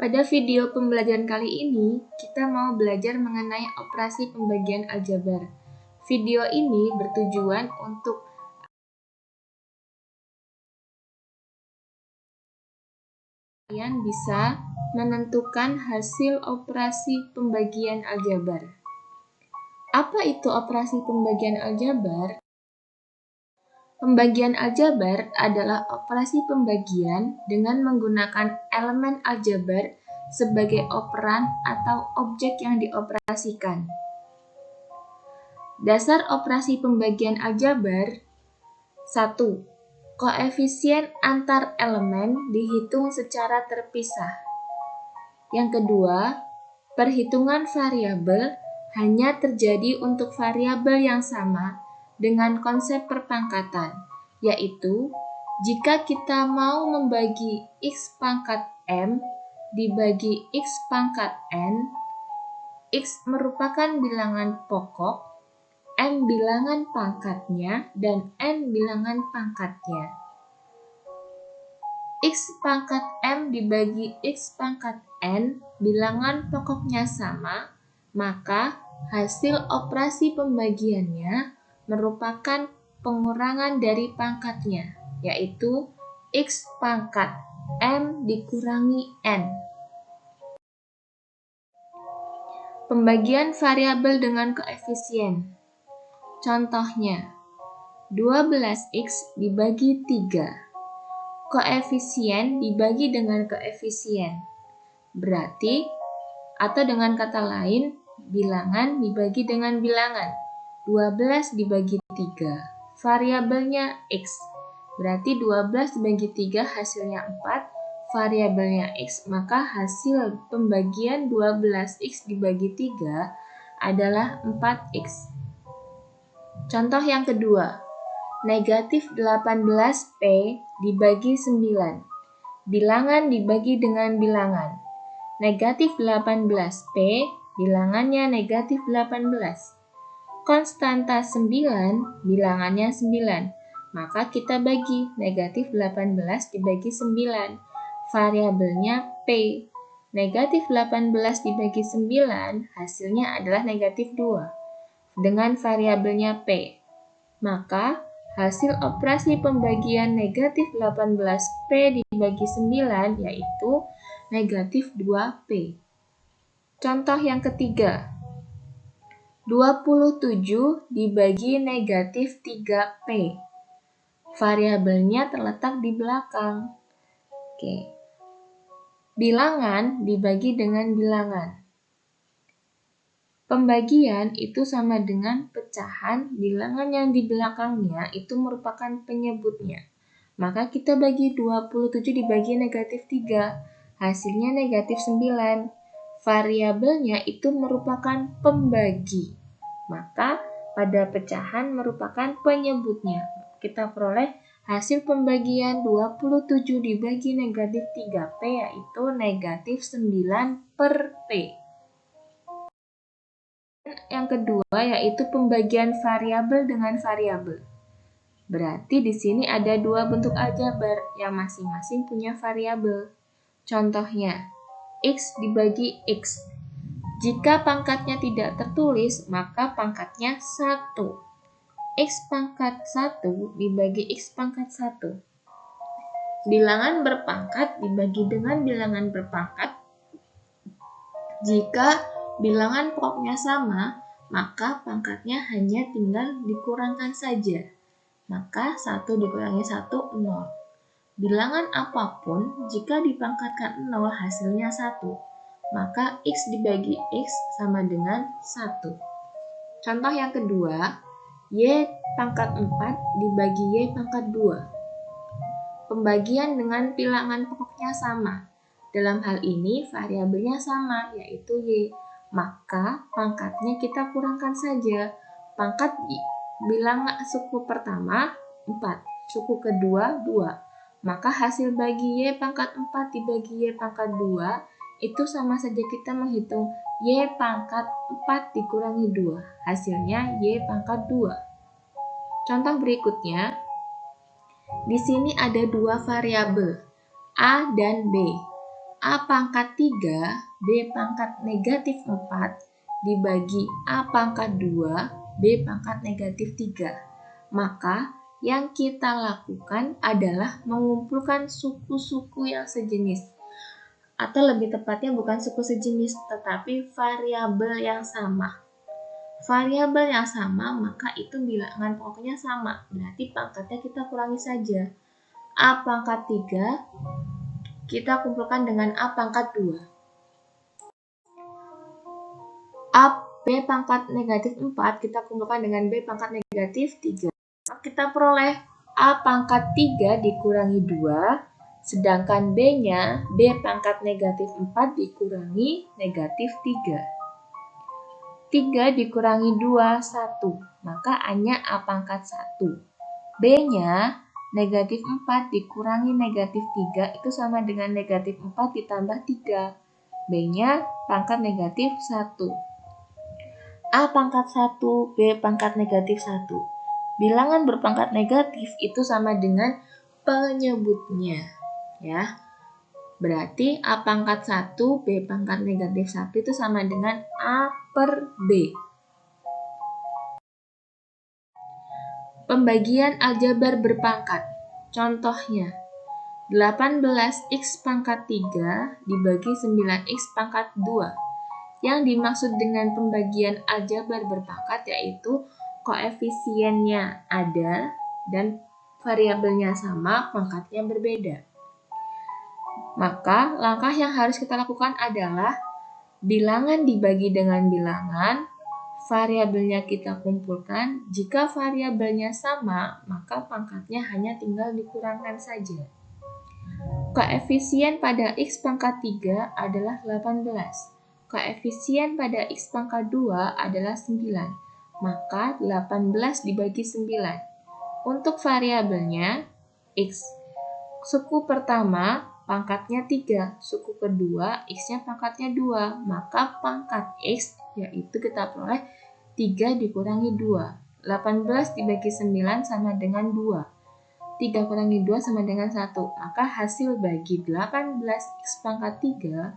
Pada video pembelajaran kali ini, kita mau belajar mengenai operasi pembagian aljabar. Video ini bertujuan untuk kalian bisa menentukan hasil operasi pembagian aljabar. Apa itu operasi pembagian aljabar? Pembagian aljabar adalah operasi pembagian dengan menggunakan elemen aljabar sebagai operan atau objek yang dioperasikan. Dasar operasi pembagian aljabar 1. Koefisien antar elemen dihitung secara terpisah. Yang kedua, perhitungan variabel hanya terjadi untuk variabel yang sama dengan konsep perpangkatan, yaitu jika kita mau membagi x pangkat m dibagi x pangkat n, x merupakan bilangan pokok, m bilangan pangkatnya, dan n bilangan pangkatnya. X pangkat m dibagi x pangkat n bilangan pokoknya sama, maka hasil operasi pembagiannya merupakan pengurangan dari pangkatnya, yaitu x pangkat m dikurangi n. Pembagian variabel dengan koefisien. Contohnya, 12x dibagi 3. Koefisien dibagi dengan koefisien. Berarti, atau dengan kata lain, bilangan dibagi dengan bilangan. 12 dibagi 3. Variabelnya x. Berarti 12 dibagi 3 hasilnya 4. Variabelnya x, maka hasil pembagian 12x dibagi 3 adalah 4x. Contoh yang kedua, negatif 18P dibagi 9. Bilangan dibagi dengan bilangan. Negatif 18P, bilangannya negatif 18. Konstanta 9, bilangannya 9. Maka kita bagi negatif 18 dibagi 9. Variabelnya P. Negatif 18 dibagi 9, hasilnya adalah negatif 2. Dengan variabelnya P. Maka hasil operasi pembagian negatif 18P dibagi 9 yaitu negatif 2P. Contoh yang ketiga, 27 dibagi negatif 3P. Variabelnya terletak di belakang. Oke. Bilangan dibagi dengan bilangan. Pembagian itu sama dengan pecahan, bilangan yang di belakangnya itu merupakan penyebutnya. Maka kita bagi 27 dibagi negatif 3, hasilnya negatif 9. Variabelnya itu merupakan pembagi. Maka pada pecahan merupakan penyebutnya. Kita peroleh hasil pembagian 27 dibagi negatif 3P yaitu negatif 9/P. Yang kedua yaitu pembagian variabel dengan variabel. Berarti di sini ada dua bentuk aljabar yang masing-masing punya variabel. Contohnya, x dibagi x. Jika pangkatnya tidak tertulis, maka pangkatnya 1. X pangkat 1 dibagi x pangkat 1. Bilangan berpangkat dibagi dengan bilangan berpangkat. Jika bilangan pokoknya sama, maka pangkatnya hanya tinggal dikurangkan saja. Maka 1 dikurangi 1, 0. Bilangan apapun, jika dipangkatkan 0 hasilnya 1, maka x dibagi x sama dengan 1. Contoh yang kedua, y pangkat 4 dibagi y pangkat 2. Pembagian dengan bilangan pokoknya sama. Dalam hal ini variabelnya sama, yaitu y. Maka pangkatnya kita kurangkan saja. Pangkat bilangan suku pertama 4, suku kedua 2. Maka hasil bagi y pangkat 4 dibagi y pangkat 2 itu sama saja kita menghitung y pangkat 4 dikurangi 2. Hasilnya y pangkat 2. Contoh berikutnya, di sini ada dua variabel, A dan B. A pangkat 3, B pangkat negatif 4 dibagi A pangkat 2, B pangkat negatif 3. Maka yang kita lakukan adalah mengumpulkan suku-suku yang sejenis. Atau lebih tepatnya bukan suku sejenis, tetapi variabel yang sama. Variabel yang sama, maka itu bilangan pokoknya sama. Berarti pangkatnya kita kurangi saja. A pangkat 3 kita kumpulkan dengan A pangkat 2. B pangkat negatif 4 kita kumpulkan dengan B pangkat negatif 3. Kita peroleh A pangkat 3 dikurangi 2, sedangkan B-nya B pangkat negatif 4 dikurangi negatif 3. 3 dikurangi 2, 1. Maka A-nya A pangkat 1. B-nya negatif 4 dikurangi negatif 3 itu sama dengan negatif 4 ditambah 3. B-nya pangkat negatif 1. A pangkat 1, B pangkat negatif 1. Bilangan berpangkat negatif itu sama dengan penyebutnya. Ya. Berarti A pangkat 1, B pangkat negatif 1 itu sama dengan A per B. Pembagian aljabar berpangkat. Contohnya, 18x pangkat 3 dibagi 9x pangkat 2. Yang dimaksud dengan pembagian aljabar berpangkat yaitu koefisiennya ada dan variabelnya sama, pangkatnya berbeda. Maka, langkah yang harus kita lakukan adalah bilangan dibagi dengan bilangan, variabelnya kita kumpulkan. Jika variabelnya sama, maka pangkatnya hanya tinggal dikurangkan saja. Koefisien pada x pangkat 3 adalah 18. Koefisien pada x pangkat 2 adalah 9. Maka 18 dibagi 9. Untuk variabelnya, x. Suku pertama, pangkatnya 3, suku kedua, x-nya pangkatnya 2, maka pangkat x yaitu kita peroleh 3 dikurangi 2. 18 dibagi 9 sama dengan 2. 3 kurangi 2 sama dengan 1, maka hasil bagi 18x pangkat 3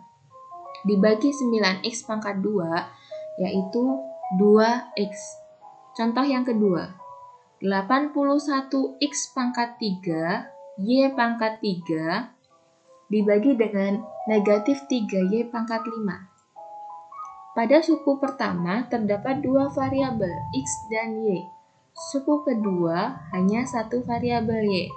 dibagi 9x pangkat 2 yaitu 2x. Contoh yang kedua, 81x pangkat 3 Y pangkat 3 dibagi dengan negatif 3Y pangkat 5. Pada suku pertama terdapat dua variabel X dan Y. Suku kedua hanya satu variabel Y.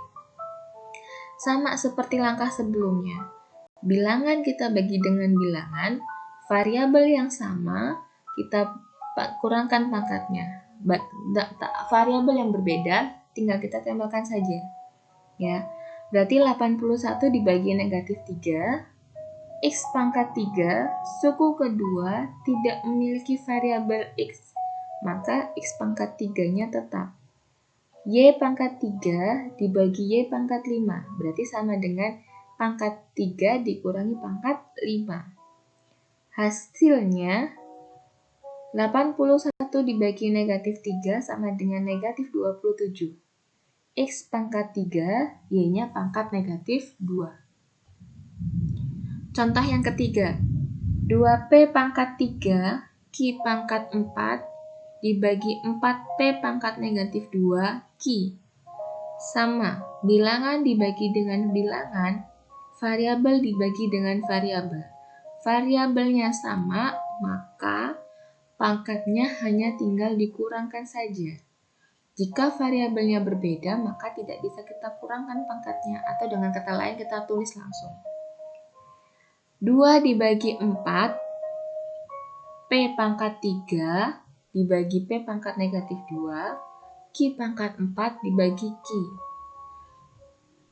Sama seperti langkah sebelumnya. Bilangan kita bagi dengan bilangan, variabel yang sama kita kurangkan pangkatnya. Variabel yang berbeda tinggal kita tambahkan saja. Ya, berarti 81 dibagi negatif 3, x pangkat 3, suku kedua tidak memiliki variabel x, maka x pangkat 3-nya tetap. Y pangkat 3 dibagi Y pangkat 5, berarti sama dengan pangkat 3 dikurangi pangkat 5. Hasilnya, 81 dibagi negatif 3 sama dengan negatif 27. X pangkat 3, Y-nya pangkat negatif 2. Contoh yang ketiga, 2P pangkat 3, Q pangkat 4, dibagi 4P pangkat negatif 2, Q. Sama, bilangan dibagi dengan bilangan, variabel dibagi dengan variabel. Variabelnya sama, maka pangkatnya hanya tinggal dikurangkan saja. Jika variabelnya berbeda, maka tidak bisa kita kurangkan pangkatnya, atau dengan kata lain kita tulis langsung. 2 dibagi 4, P pangkat 3 dibagi P pangkat negatif 2, Q pangkat 4 dibagi Q.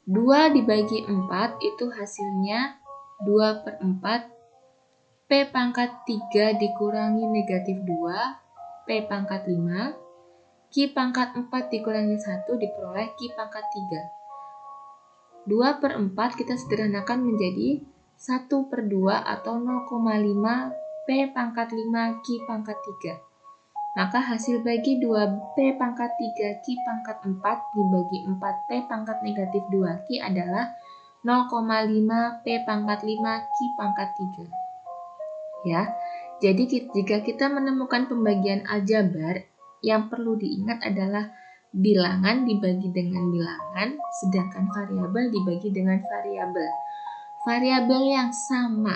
2 dibagi 4 itu hasilnya 2 per 4, P pangkat 3 dikurangi negatif 2, P pangkat 5, Q pangkat 4 dikurangi 1 diperoleh Q pangkat 3. 2 per 4 kita sederhanakan menjadi 1 per 2 atau 0,5 P pangkat 5 Q pangkat 3. Maka hasil bagi 2 P pangkat 3 Q pangkat 4 dibagi 4 P pangkat negatif 2 Q adalah 0,5 P pangkat 5 Q pangkat 3. Ya, jadi jika kita menemukan pembagian aljabar, yang perlu diingat adalah bilangan dibagi dengan bilangan, sedangkan variabel dibagi dengan variabel. Variabel yang sama,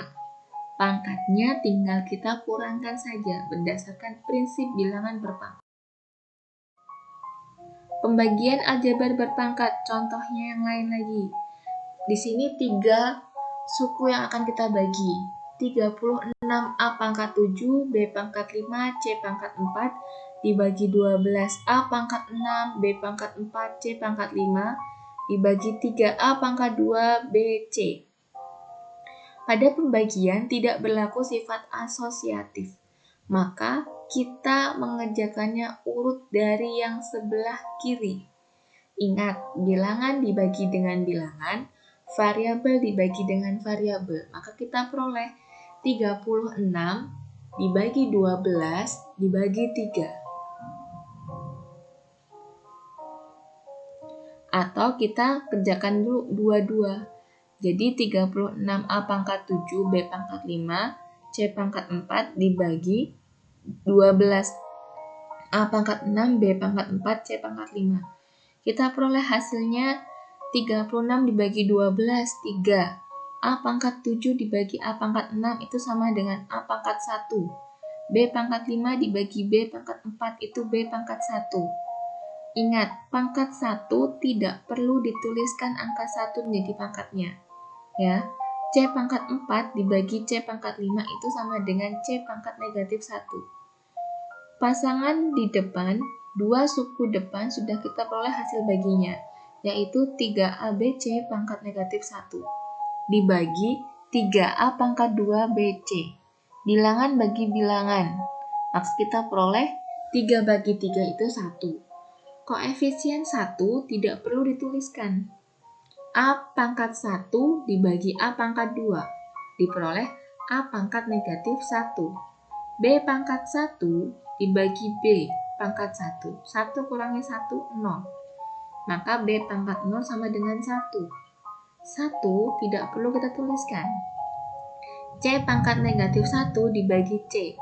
pangkatnya tinggal kita kurangkan saja berdasarkan prinsip bilangan berpangkat. Pembagian aljabar berpangkat, contohnya yang lain lagi. Di sini 3 suku yang akan kita bagi. 36 A pangkat 7, B pangkat 5, C pangkat 4, dibagi 12 A pangkat 6, B pangkat 4, C pangkat 5, dibagi 3 A pangkat 2, B, C. Pada pembagian tidak berlaku sifat asosiatif, maka kita mengerjakannya urut dari yang sebelah kiri. Ingat, bilangan dibagi dengan bilangan, variabel dibagi dengan variabel, maka kita peroleh 36 dibagi 12 dibagi 3. Atau kita kerjakan dulu dua-dua. Jadi 36 A pangkat 7, B pangkat 5, C pangkat 4 dibagi 12 A pangkat 6, B pangkat 4, C pangkat 5. Kita peroleh hasilnya 36 dibagi 12, 3. A pangkat 7 dibagi A pangkat 6 itu sama dengan A pangkat 1. B pangkat 5 dibagi B pangkat 4 itu B pangkat 1. Ingat, pangkat 1 tidak perlu dituliskan angka 1 menjadi pangkatnya. Ya, C pangkat 4 dibagi C pangkat 5 itu sama dengan C pangkat negatif 1. Pasangan di depan, 2 suku depan sudah kita peroleh hasil baginya, yaitu 3ABC pangkat negatif 1 dibagi 3A pangkat 2 BC. Bilangan bagi bilangan, maka kita peroleh 3 bagi 3 itu 1. Koefisien 1 tidak perlu dituliskan. A pangkat 1 dibagi A pangkat 2 diperoleh A pangkat negatif 1. B pangkat 1 dibagi B pangkat 1. 1 kurangi 1, 0. Maka B pangkat 0 sama dengan 1. 1 tidak perlu kita tuliskan. C pangkat negatif 1 dibagi C.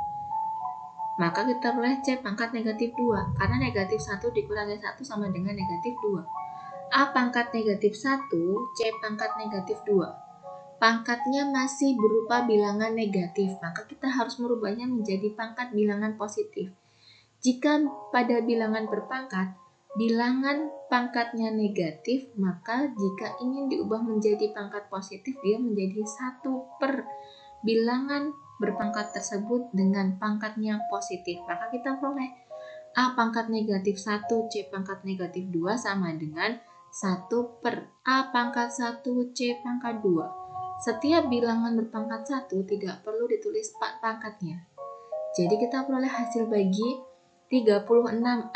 Maka kita peroleh C pangkat negatif 2. Karena negatif 1 dikurangi 1 sama dengan negatif 2. A pangkat negatif 1, C pangkat negatif 2. Pangkatnya masih berupa bilangan negatif, maka kita harus merubahnya menjadi pangkat bilangan positif. Jika pada bilangan berpangkat, bilangan pangkatnya negatif, maka jika ingin diubah menjadi pangkat positif, dia menjadi 1 per bilangan berpangkat tersebut dengan pangkatnya positif. Maka kita peroleh A pangkat negatif 1, C pangkat negatif 2 sama dengan 1 per A pangkat 1, C pangkat 2. Setiap bilangan berpangkat 1 tidak perlu ditulis pangkatnya. Jadi kita peroleh hasil bagi 36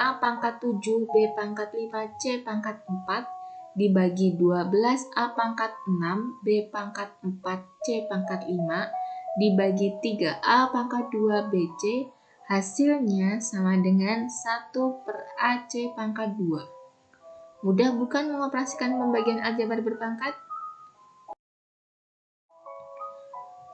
A pangkat 7, B pangkat 5, C pangkat 4 dibagi 12 A pangkat 6, B pangkat 4, C pangkat 5 dibagi 3 A pangkat 2, BC. Hasilnya sama dengan 1 per AC pangkat 2. Mudah bukan mengoperasikan pembagian aljabar berpangkat?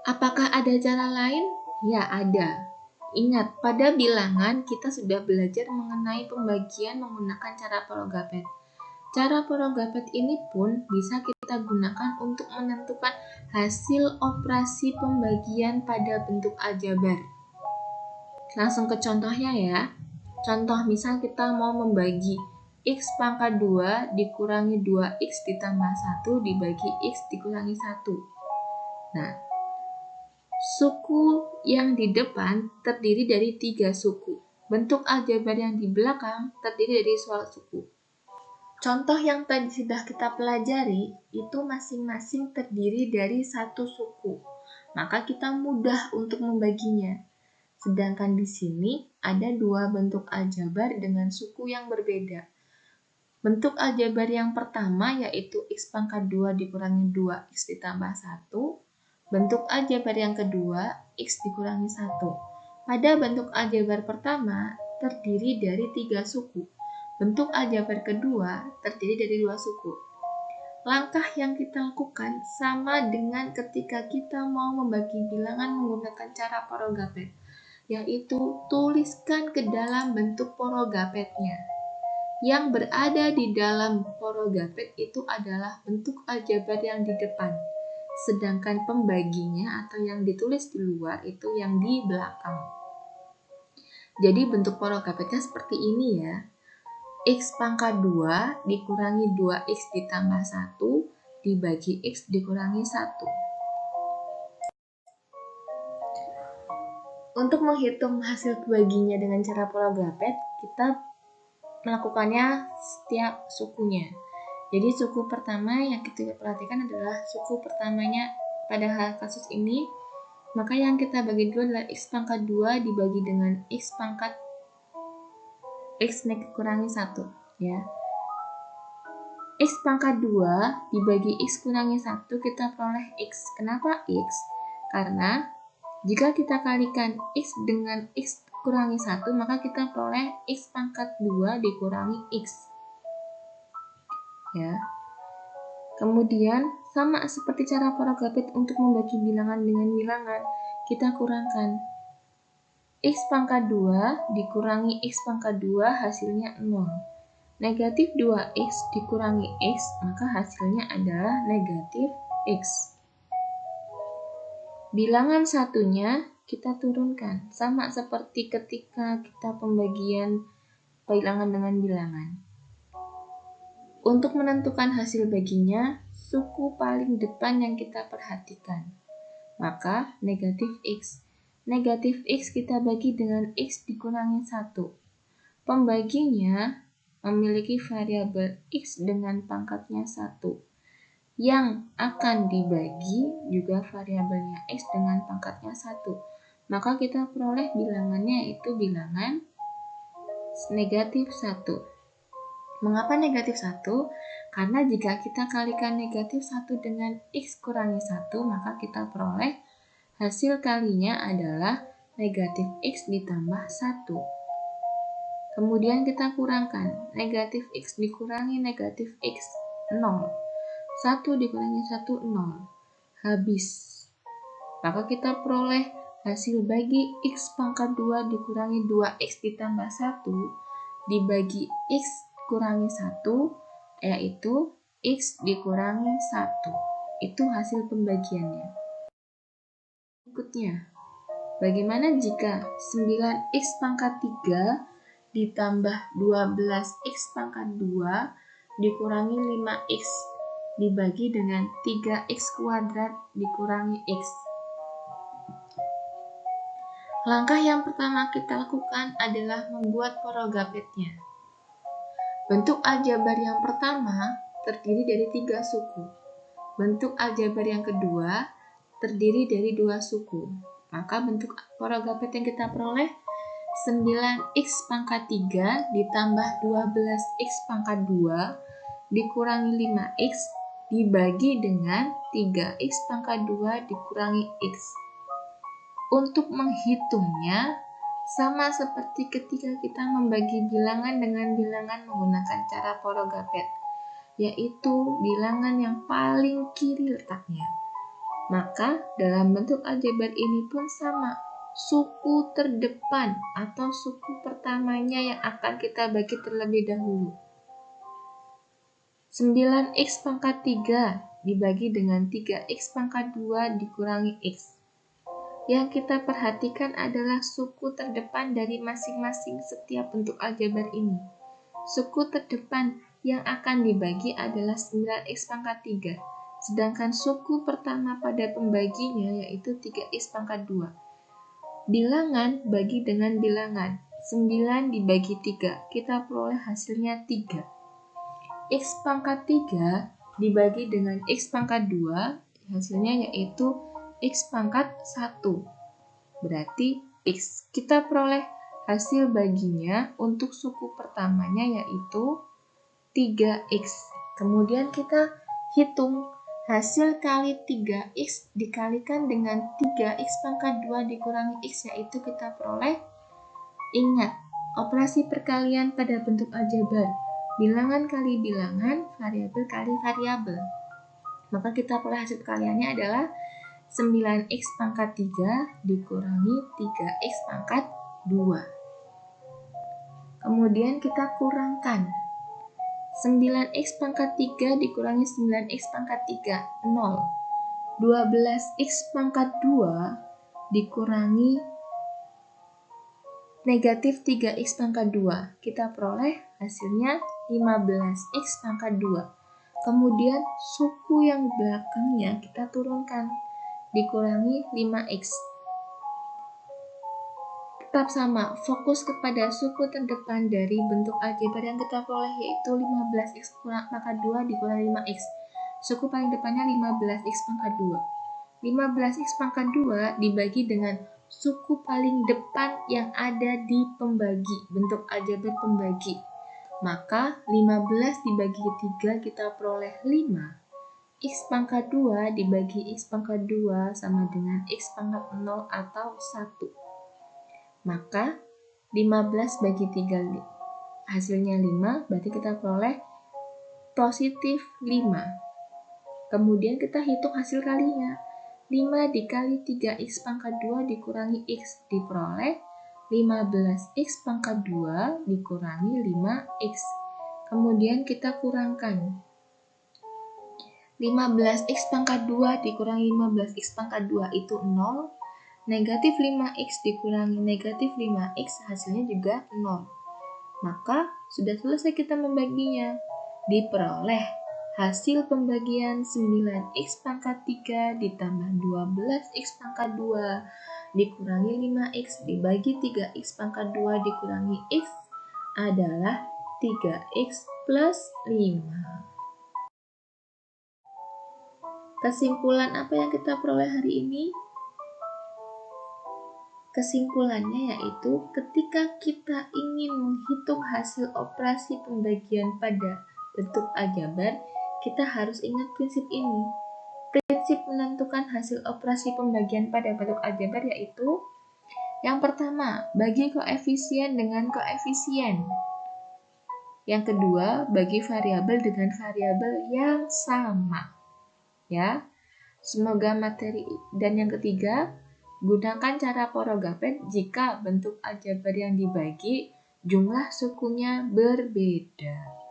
Apakah ada cara lain? Ya, ada. Ingat, pada bilangan kita sudah belajar mengenai pembagian menggunakan cara Porogapet. Cara Porogapet ini pun bisa kita gunakan untuk menentukan hasil operasi pembagian pada bentuk aljabar. Langsung ke contohnya ya. Contoh misal kita mau membagi X pangkat 2 dikurangi 2X ditambah 1 dibagi X dikurangi 1. Nah, suku yang di depan terdiri dari 3 suku. Bentuk aljabar yang di belakang terdiri dari suatu suku. Contoh yang tadi sudah kita pelajari itu masing-masing terdiri dari 1 suku. Maka kita mudah untuk membaginya. Sedangkan di sini ada 2 bentuk aljabar dengan suku yang berbeda. Bentuk aljabar yang pertama yaitu X pangkat 2 dikurangi 2X ditambah 1. Bentuk aljabar yang kedua, X dikurangi 1. Pada bentuk aljabar pertama, terdiri dari 3 suku. Bentuk aljabar kedua, terdiri dari 2 suku. langkah yang kita lakukan sama dengan ketika kita mau membagi bilangan menggunakan cara porogapet, yaitu tuliskan ke dalam bentuk porogapetnya. Yang berada di dalam porogapet itu adalah bentuk aljabar yang di depan, sedangkan pembaginya atau yang ditulis di luar itu yang di belakang. Jadi bentuk porogapetnya seperti ini ya. X pangkat 2 dikurangi 2X ditambah 1 dibagi X dikurangi 1. Untuk menghitung hasil baginya dengan cara porogapet, kita melakukannya setiap sukunya. Jadi suku pertama yang kita perhatikan adalah suku pertamanya pada kasus ini, maka yang kita bagi dulu adalah X pangkat 2 dibagi dengan X pangkat X kurangi 1 ya. X pangkat 2 dibagi X kurangi 1 kita peroleh X. Kenapa X? Karena jika kita kalikan X dengan X kurangi 1, maka kita peroleh X pangkat 2 dikurangi X. Ya. Kemudian, sama seperti cara porogapet untuk membagi bilangan dengan bilangan, kita kurangkan. X pangkat 2 dikurangi X pangkat 2 hasilnya 0. Negatif 2X dikurangi X, maka hasilnya adalah negatif X. Bilangan satunya kita turunkan, sama seperti ketika kita pembagian bilangan dengan bilangan. Untuk menentukan hasil baginya, suku paling depan yang kita perhatikan. Maka negatif X. Negatif X kita bagi dengan X dikurangi 1. Pembaginya memiliki variabel X dengan pangkatnya 1. Yang akan dibagi juga variabelnya X dengan pangkatnya 1. Maka kita peroleh bilangannya yaitu bilangan negatif 1. Mengapa negatif 1? Karena jika kita kalikan negatif 1 dengan X kurangi 1, maka kita peroleh hasil kalinya adalah negatif X ditambah 1. Kemudian kita kurangkan, negatif X dikurangi negatif X, 0. 1 dikurangi 1, 0. Habis. Maka kita peroleh hasil bagi X pangkat 2 dikurangi 2X ditambah 1 dibagi X kurangi 1, yaitu X dikurangi 1. Itu hasil pembagiannya. Berikutnya, bagaimana jika 9X pangkat 3 ditambah 12X pangkat 2 dikurangi 5X dibagi dengan 3X kuadrat dikurangi X. Langkah yang pertama kita lakukan adalah membuat porogapetnya. Bentuk aljabar yang pertama terdiri dari 3 suku. Bentuk aljabar yang kedua terdiri dari 2 suku. Maka bentuk porogapet yang kita peroleh 9X pangkat 3 ditambah 12X pangkat 2 dikurangi 5X dibagi dengan 3X pangkat 2 dikurangi X. Untuk menghitungnya, sama seperti ketika kita membagi bilangan dengan bilangan menggunakan cara porogapet, yaitu bilangan yang paling kiri letaknya. Maka, dalam bentuk aljabar ini pun sama, suku terdepan atau suku pertamanya yang akan kita bagi terlebih dahulu. 9X pangkat 3 dibagi dengan 3X pangkat 2 dikurangi X. Yang kita perhatikan adalah suku terdepan dari masing-masing setiap bentuk aljabar ini. Suku terdepan yang akan dibagi adalah 9X pangkat 3, sedangkan suku pertama pada pembaginya yaitu 3X pangkat 2. Bilangan bagi dengan bilangan, 9 dibagi 3, kita peroleh hasilnya 3. X pangkat 3 dibagi dengan X pangkat 2, hasilnya yaitu X pangkat 1. Berarti X. Kita peroleh hasil baginya untuk suku pertamanya yaitu 3X. Kemudian kita hitung hasil kali 3X dikalikan dengan 3X pangkat 2 dikurangi X, yaitu kita peroleh, ingat, operasi perkalian pada bentuk aljabar. Bilangan kali bilangan, variabel kali variabel. Maka kita peroleh hasil perkaliannya adalah 9x pangkat 3 dikurangi 3x pangkat 2. Kemudian kita kurangkan. 9x pangkat 3 dikurangi 9x pangkat 3, 0. 12x pangkat 2 dikurangi negatif 3x pangkat 2. Kita peroleh hasilnya 15x pangkat 2. Kemudian suku yang belakangnya kita turunkan, dikurangi 5x. Tetap sama, fokus kepada suku terdepan dari bentuk aljabar yang kita peroleh, yaitu 15x pangkat 2 dikurangi 5x. Suku paling depannya 15x pangkat 2. 15x pangkat 2 dibagi dengan suku paling depan yang ada di pembagi, bentuk aljabar pembagi. Maka 15 dibagi 3 kita peroleh 5. X pangkat 2 dibagi X pangkat 2 sama dengan X pangkat 0 atau 1. Maka 15 bagi 3 hasilnya 5, berarti kita peroleh positif 5. Kemudian kita hitung hasil kalinya. 5 dikali 3x pangkat 2 dikurangi x diperoleh 15x pangkat 2 dikurangi 5x. Kemudian kita kurangkan. 15x pangkat 2 dikurangi 15x pangkat 2 itu 0. Negatif 5x dikurangi negatif 5x hasilnya juga 0. Maka sudah selesai kita membaginya. Diperoleh hasil pembagian 9x pangkat 3 ditambah 12x pangkat 2 dikurangi 5x dibagi 3x pangkat 2 dikurangi x adalah 3x plus 5. Kesimpulan apa yang kita peroleh hari ini? Kesimpulannya yaitu ketika kita ingin menghitung hasil operasi pembagian pada bentuk aljabar, kita harus ingat prinsip ini. Prinsip menentukan hasil operasi pembagian pada bentuk aljabar yaitu yang pertama, bagi koefisien dengan koefisien. Yang kedua, bagi variabel dengan variabel yang sama. Ya. Semoga materi. Dan yang ketiga, gunakan cara Porogapet jika bentuk aljabar yang dibagi jumlah sukunya berbeda.